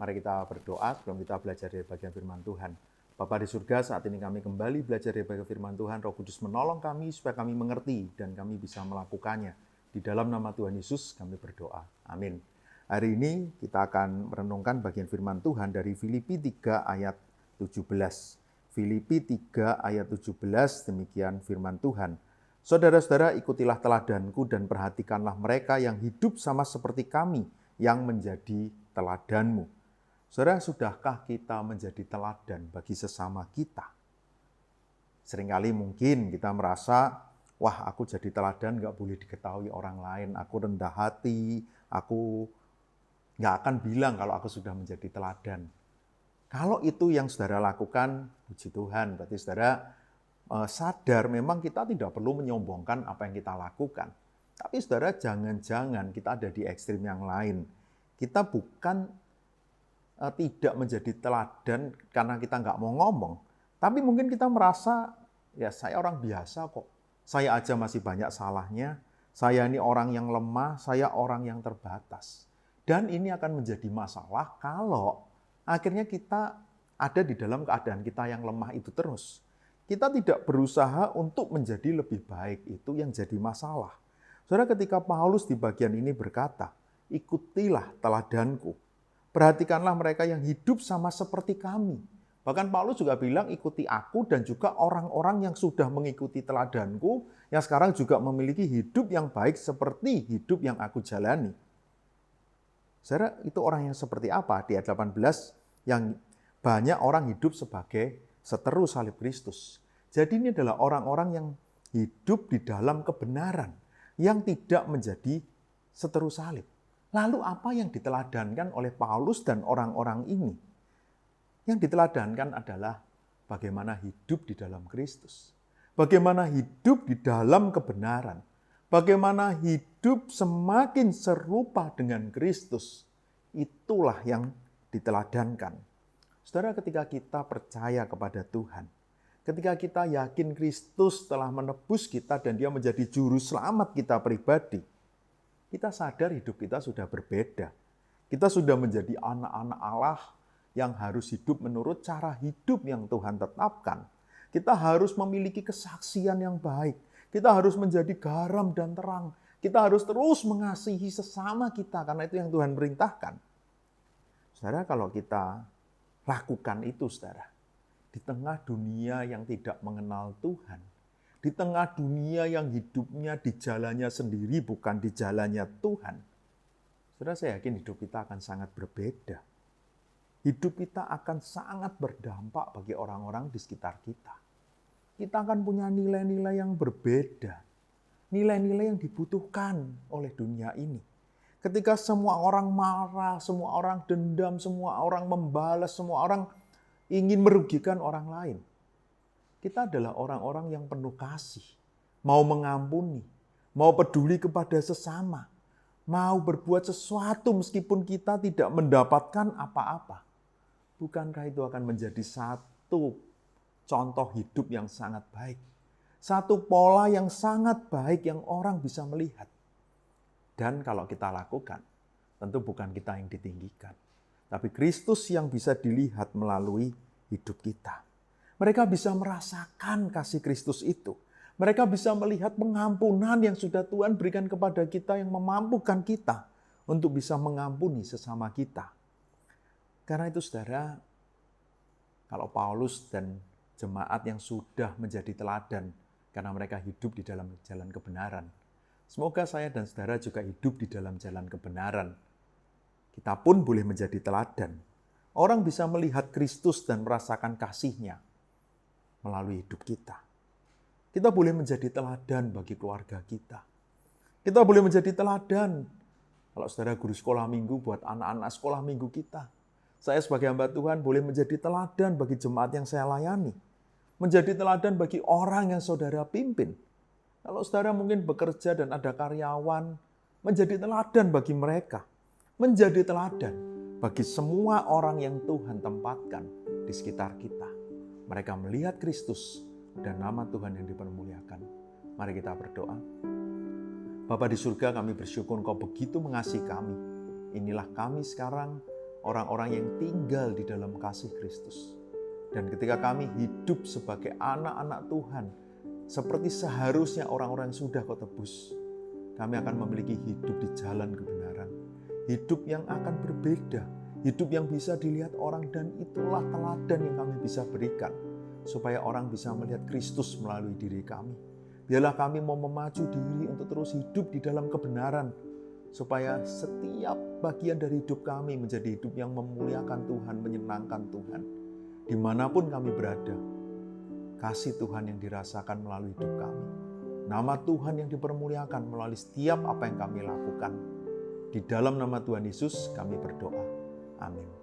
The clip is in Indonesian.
Mari kita berdoa sebelum kita belajar dari bagian firman Tuhan. Bapa di surga, saat ini kami kembali belajar dari bagian firman Tuhan. Roh Kudus menolong kami supaya kami mengerti dan kami bisa melakukannya. Di dalam nama Tuhan Yesus kami berdoa. Amin. Hari ini kita akan merenungkan bagian firman Tuhan dari Filipi 3 ayat 17. Filipi 3 ayat 17, demikian firman Tuhan. Saudara-saudara, ikutilah teladanku dan perhatikanlah mereka yang hidup sama seperti kami yang menjadi teladanmu. Saudara, sudahkah kita menjadi teladan bagi sesama kita? Seringkali mungkin kita merasa, wah aku jadi teladan gak boleh diketahui orang lain, aku rendah hati, aku gak akan bilang kalau aku sudah menjadi teladan. Kalau itu yang saudara lakukan, puji Tuhan, berarti saudara sadar memang kita tidak perlu menyombongkan apa yang kita lakukan. Tapi saudara, jangan-jangan kita ada di ekstrim yang lain. Kita bukan tidak menjadi teladan karena kita nggak mau ngomong. Tapi mungkin kita merasa, ya saya orang biasa kok. Saya aja masih banyak salahnya. Saya ini orang yang lemah, saya orang yang terbatas. Dan ini akan menjadi masalah kalau akhirnya kita ada di dalam keadaan kita yang lemah itu terus. Kita tidak berusaha untuk menjadi lebih baik, itu yang jadi masalah. Saudara, ketika Paulus di bagian ini berkata, ikutilah teladanku. Perhatikanlah mereka yang hidup sama seperti kami. Bahkan Paulus juga bilang, ikuti aku dan juga orang-orang yang sudah mengikuti teladanku, yang sekarang juga memiliki hidup yang baik seperti hidup yang aku jalani. Saudara, itu orang yang seperti apa? Di ayat 18, yang banyak orang hidup sebagai seteru salib Kristus. Jadi ini adalah orang-orang yang hidup di dalam kebenaran, yang tidak menjadi seteru salib. Lalu apa yang diteladankan oleh Paulus dan orang-orang ini? Yang diteladankan adalah bagaimana hidup di dalam Kristus. Bagaimana hidup di dalam kebenaran. Bagaimana hidup semakin serupa dengan Kristus. Itulah yang diteladankan. Saudara, ketika kita percaya kepada Tuhan, ketika kita yakin Kristus telah menebus kita dan Dia menjadi juru selamat kita pribadi, kita sadar hidup kita sudah berbeda. Kita sudah menjadi anak-anak Allah yang harus hidup menurut cara hidup yang Tuhan tetapkan. Kita harus memiliki kesaksian yang baik. Kita harus menjadi garam dan terang. Kita harus terus mengasihi sesama kita karena itu yang Tuhan perintahkan. Saudara, kalau kita lakukan itu, saudara, di tengah dunia yang tidak mengenal Tuhan, di tengah dunia yang hidupnya di jalannya sendiri, bukan di jalannya Tuhan. Saudara, saya yakin hidup kita akan sangat berbeda. Hidup kita akan sangat berdampak bagi orang-orang di sekitar kita. Kita akan punya nilai-nilai yang berbeda. Nilai-nilai yang dibutuhkan oleh dunia ini. Ketika semua orang marah, semua orang dendam, semua orang membalas, semua orang ingin merugikan orang lain. Kita adalah orang-orang yang penuh kasih, mau mengampuni, mau peduli kepada sesama, mau berbuat sesuatu meskipun kita tidak mendapatkan apa-apa. Bukankah itu akan menjadi satu contoh hidup yang sangat baik? Satu pola yang sangat baik yang orang bisa melihat. Dan kalau kita lakukan, tentu bukan kita yang ditinggikan, tapi Kristus yang bisa dilihat melalui hidup kita. Mereka bisa merasakan kasih Kristus itu. Mereka bisa melihat pengampunan yang sudah Tuhan berikan kepada kita yang memampukan kita untuk bisa mengampuni sesama kita. Karena itu saudara, kalau Paulus dan jemaat yang sudah menjadi teladan karena mereka hidup di dalam jalan kebenaran. Semoga saya dan saudara juga hidup di dalam jalan kebenaran. Kita pun boleh menjadi teladan. Orang bisa melihat Kristus dan merasakan kasih-Nya melalui hidup kita. Kita boleh menjadi teladan bagi keluarga kita. Kita boleh menjadi teladan kalau saudara guru sekolah minggu buat anak-anak sekolah minggu kita. Saya sebagai hamba Tuhan boleh menjadi teladan bagi jemaat yang saya layani. Menjadi teladan bagi orang yang saudara pimpin. Kalau saudara mungkin bekerja dan ada karyawan, menjadi teladan bagi mereka. Menjadi teladan bagi semua orang yang Tuhan tempatkan di sekitar kita. Mereka melihat Kristus dan nama Tuhan yang dipermuliakan. Mari kita berdoa. Bapa di surga, kami bersyukur Engkau begitu mengasihi kami. Inilah kami sekarang orang-orang yang tinggal di dalam kasih Kristus. Dan ketika kami hidup sebagai anak-anak Tuhan, seperti seharusnya orang-orang yang sudah Kau tebus, kami akan memiliki hidup di jalan kebenaran. Hidup yang akan berbeda, hidup yang bisa dilihat orang, dan itulah teladan yang kami bisa berikan, supaya orang bisa melihat Kristus melalui diri kami. Biarlah kami mau memacu diri untuk terus hidup di dalam kebenaran, supaya setiap bagian dari hidup kami menjadi hidup yang memuliakan Tuhan, menyenangkan Tuhan. Dimanapun kami berada, kasih Tuhan yang dirasakan melalui hidup kami. Nama Tuhan yang dipermuliakan melalui setiap apa yang kami lakukan. Di dalam nama Tuhan Yesus kami berdoa. Amin.